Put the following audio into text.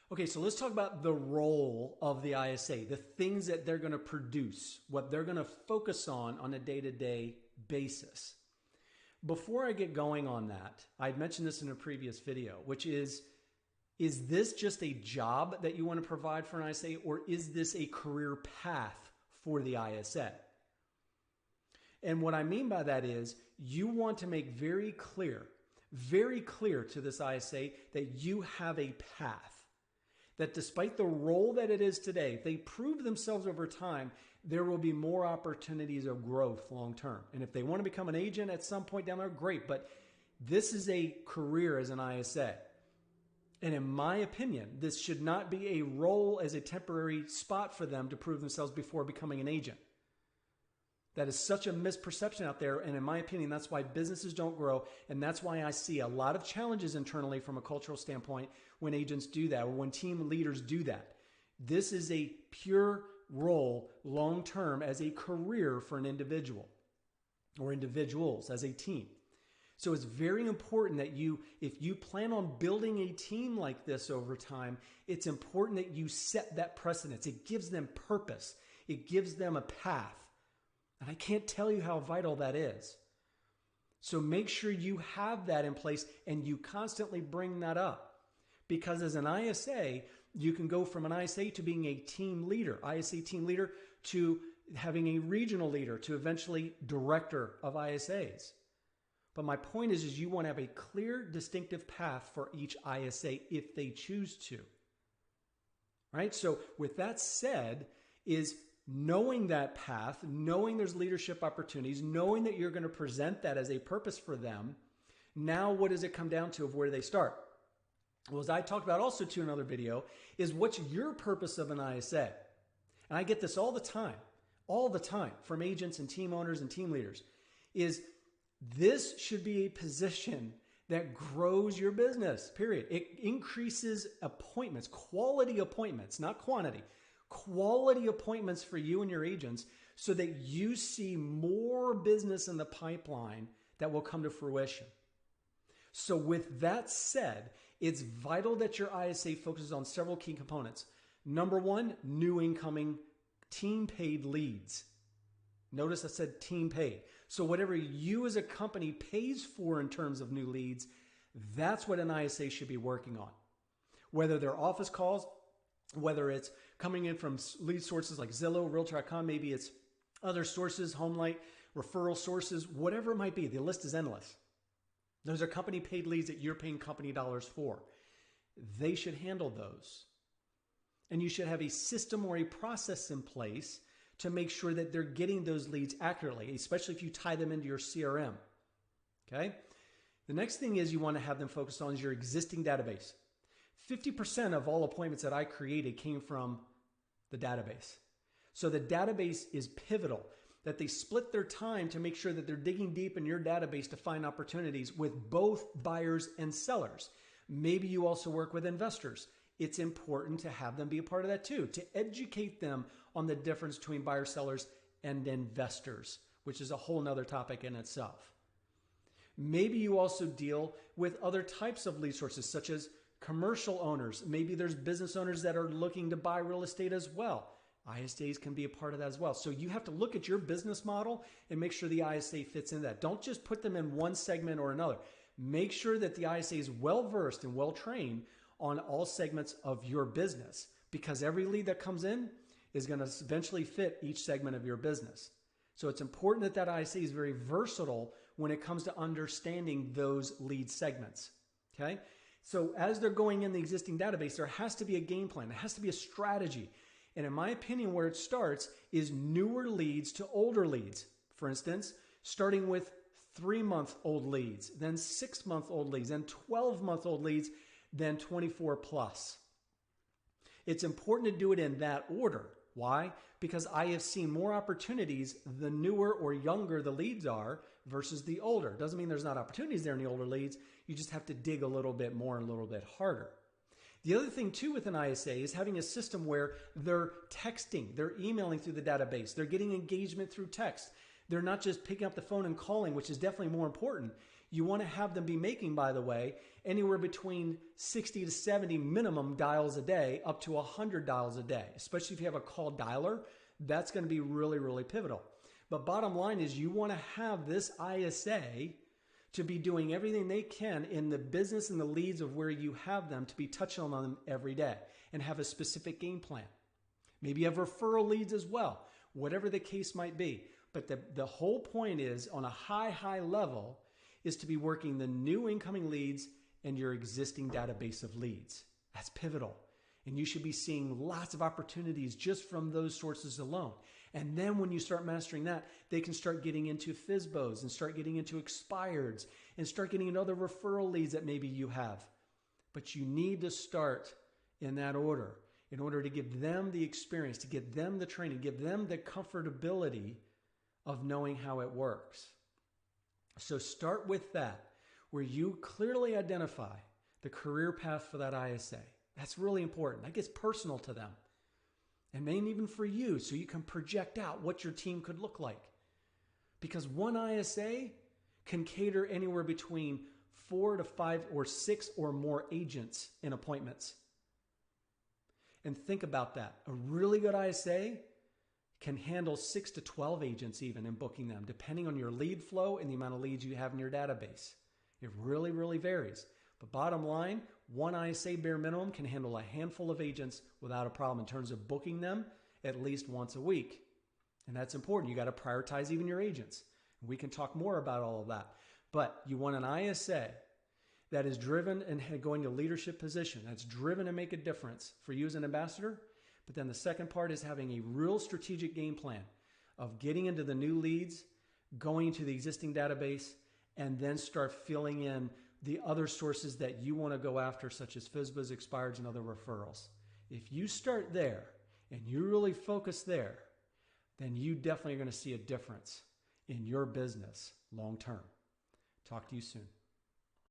Okay, so let's talk about the role of the ISA, the things that they're going to produce, what they're going to focus on a day-to-day basis. Before I get going on that, I'd mentioned this in a previous video, which is this just a job that you want to provide for an ISA, or is this a career path for the ISA? And what I mean by that is you want to make very clear to this ISA that you have a path. That despite the role that it is today, if they prove themselves over time, there will be more opportunities of growth long term. And if they want to become an agent at some point down there, great. But this is a career as an ISA. And in my opinion, this should not be a role as a temporary spot for them to prove themselves before becoming an agent. That is such a misperception out there. And in my opinion, that's why businesses don't grow. And that's why I see a lot of challenges internally from a cultural standpoint when agents do that or when team leaders do that. This is a pure role long-term as a career for an individual or individuals as a team. So it's very important that if you plan on building a team like this over time, it's important that you set that precedence. It gives them purpose. It gives them a path. And I can't tell you how vital that is. So make sure you have that in place and you constantly bring that up. Because as an ISA, you can go from an ISA to being a team leader, ISA team leader, to having a regional leader, to eventually director of ISAs. But my point is you want to have a clear, distinctive path for each ISA if they choose to. Right? So with that said, is knowing that path, knowing there's leadership opportunities, knowing that you're going to present that as a purpose for them, now what does it come down to of where they start? Well, as I talked about also to another video, is what's your purpose of an ISA? And I get this all the time from agents and team owners and team leaders, is this should be a position that grows your business, period. It increases appointments, quality appointments, not quantity. Quality appointments for you and your agents so that you see more business in the pipeline that will come to fruition. So with that said, it's vital that your ISA focuses on several key components. Number one, new incoming team paid leads. Notice I said team paid. So whatever you as a company pays for in terms of new leads, that's what an ISA should be working on. Whether they're office calls, whether it's coming in from lead sources like Zillow, Realtor.com, maybe it's other sources, HomeLight, referral sources, whatever it might be. The list is endless. Those are company paid leads that you're paying company dollars for. They should handle those. And you should have a system or a process in place to make sure that they're getting those leads accurately, especially if you tie them into your CRM. Okay? The next thing is you want to have them focus on is your existing database. 50% of all appointments that I created came from the database. So the database is pivotal, that they split their time to make sure that they're digging deep in your database to find opportunities with both buyers and sellers. Maybe you also work with investors. It's important to have them be a part of that too, to educate them on the difference between buyers, sellers, and investors, which is a whole nother topic in itself. Maybe you also deal with other types of lead sources, such as commercial owners. Maybe there's business owners that are looking to buy real estate as well. ISAs can be a part of that as well. So you have to look at your business model and make sure the ISA fits in that. Don't just put them in one segment or another. Make sure that the ISA is well-versed and well-trained on all segments of your business, because every lead that comes in is going to eventually fit each segment of your business. So it's important that that ISA is very versatile when it comes to understanding those lead segments. Okay? So as they're going in the existing database, there has to be a game plan. There has to be a strategy. And in my opinion, where it starts is newer leads to older leads. For instance, starting with 3-month-old leads, then 6-month-old leads, then 12-month-old leads, then 24 plus. It's important to do it in that order. Why? Because I have seen more opportunities the newer or younger the leads are versus the older. Doesn't mean there's not opportunities there in the older leads. You just have to dig a little bit more and a little bit harder. The other thing too with an ISA is having a system where they're texting, they're emailing through the database, they're getting engagement through text. They're not just picking up the phone and calling, which is definitely more important. You want to have them be making, by the way, anywhere between 60 to 70 minimum dials a day, up to 100 dials a day. Especially if you have a call dialer, that's going to be really, really pivotal. But bottom line is you want to have this ISA to be doing everything they can in the business and the leads of where you have them to be touching on them every day and have a specific game plan. Maybe you have referral leads as well, whatever the case might be. But the whole point is on a high level is to be working the new incoming leads and your existing database of leads. That's pivotal. And you should be seeing lots of opportunities just from those sources alone. And then when you start mastering that, they can start getting into FSBOs and start getting into expireds and start getting into other referral leads that maybe you have. But you need to start in that order in order to give them the experience, to give them the training, give them the comfortability of knowing how it works. So start with that, where you clearly identify the career path for that ISA. That's really important. That gets personal to them. And maybe even for you, so you can project out what your team could look like. Because one ISA can cater anywhere between 4 to 5 or 6 or more agents in appointments. And think about that. A really good ISA can handle 6 to 12 agents even in booking them, depending on your lead flow and the amount of leads you have in your database. It really, really varies. But bottom line, one ISA bare minimum can handle a handful of agents without a problem in terms of booking them at least once a week. And that's important. You got to prioritize even your agents. We can talk more about all of that. But you want an ISA that is driven and going to leadership position, that's driven to make a difference for you as an ambassador. But then the second part is having a real strategic game plan of getting into the new leads, going into the existing database, and then start filling in the other sources that you want to go after, such as FSBOs, expireds, and other referrals. If you start there and you really focus there, then you definitely are going to see a difference in your business long term. Talk to you soon.